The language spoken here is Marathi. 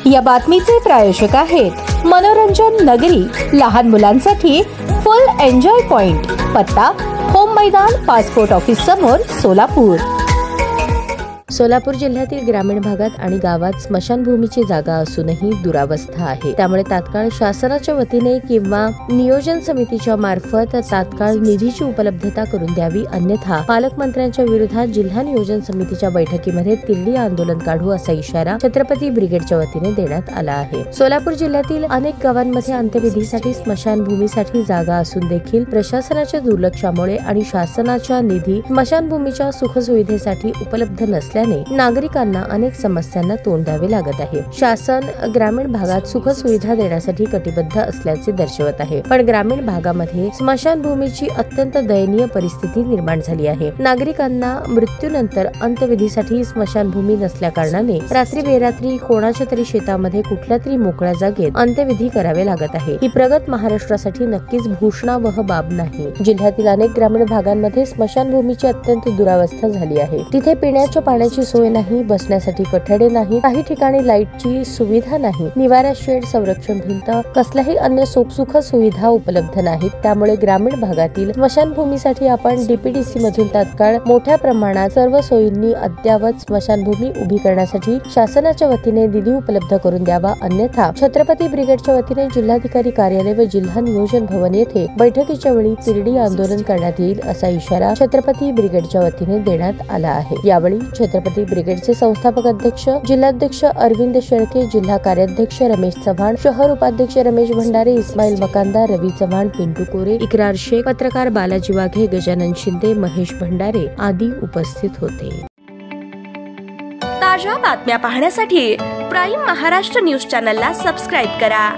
या बातमीचे प्रायोजक आहेत मनोरंजन नगरी, लहान मुलांसाठी फुल एन्जॉय पॉइंट, पत्ता होम मैदान, पासपोर्ट ऑफिस समोर, सोलापूर। सोलापूर जिल्ह्यातील ग्रामीण भागात आणि गावात स्मशानभूमीची जागा असूनही दुरावस्था आहे। त्यामुळे तात्काळ शासनाच्या वतीने किंवा नियोजन समितीच्या मार्फत तात्काळ निधीची उपलब्धता करून द्यावी, अन्यथा पालकमंत्र्यांच्या विरोधात जिल्हा नियोजन समितीच्या बैठकीमध्ये तिरडी आंदोलन काढू असा इशारा छत्रपती ब्रिगेडच्या वतीने देण्यात आला आहे। सोलापूर जिल्ह्यातील अनेक गावांमध्ये अंत्यविधीसाठी स्मशानभूमीसाठी जागा असून देखील प्रशासनाच्या दुर्लक्षामुळे आणि शासनाच्या निधी स्मशानभूमीच्या सुखसुविधेसाठी उपलब्ध नसल्याने नागरिकांना अनेक समस्यांना तोंड द्यावे लागत आहे। शासन ग्रामीण भागात सुखसुविधा देण्यासाठी कटिबद्ध असल्याचे दर्शवत आहे, पण ग्रामीण भागामध्ये स्मशानभूमीची अत्यंत दयनीय परिस्थिती निर्माण झाली आहे। नागरिकांना मृत्यूनंतर अंत्यविधीसाठी स्मशानभूमी नसल्या कारणाने रात्री बेरात्री कोणाच्या तरी शेतामध्ये कुठल्या तरी मोकळ्या जागेत अंत्यविधी करावे लागत आहे। ही प्रगत महाराष्ट्रासाठी नक्कीच भूषणावह बाब नाही। जिल्ह्यातील अनेक ग्रामीण भागांमध्ये स्मशानभूमीची अत्यंत दुरावस्था झाली आहे। तिथे पिण्याच्या पाण्याची सोय नाही, बसण्यासाठी कठडे नाही, काही ठिकाणी लाईटची सुविधा नाही, निवारा शेड, संरक्षण भिंत, कसल्याही अन्य सुख सुविधा उपलब्ध नाहीत। त्यामुळे ग्रामीण भागातील स्मशानभूमीसाठी आपण डीपीडीसी मधून तात्काळ मोठ्या प्रमाणात सर्व सोयींनी अद्यावत स्मशानभूमी उभी करण्यासाठी शासनाच्या वतीने निधी उपलब्ध करून द्यावा, अन्यथा छत्रपती ब्रिगेडच्या वतीने जिल्हाधिकारी कार्यालय व जिल्हा नियोजन भवन येथे बैठकीच्या वेळी तिरडी आंदोलन करण्यात येईल असा इशारा छत्रपती ब्रिगेडच्या वतीने देण्यात आला आहे। यावेळी छत्रपती ब्रिगेडचे संस्थापक अध्यक्ष जिल्हाध्यक्ष अरविंद शेळके, जिल्हा कार्याध्यक्ष रमेश चव्हाण, शहर उपाध्यक्ष रमेश भंडारे, इस्माईल मकांदार, रवी चव्हाण, पिंटू कोरे, इकरार शेख, पत्रकार बालाजी वाघे, गजानन शिंदे, महेश भंडारे आदी उपस्थित होते। ताज्या बातम्या पाहण्यासाठी प्राईम महाराष्ट्र न्यूज चॅनलला सबस्क्राईब करा।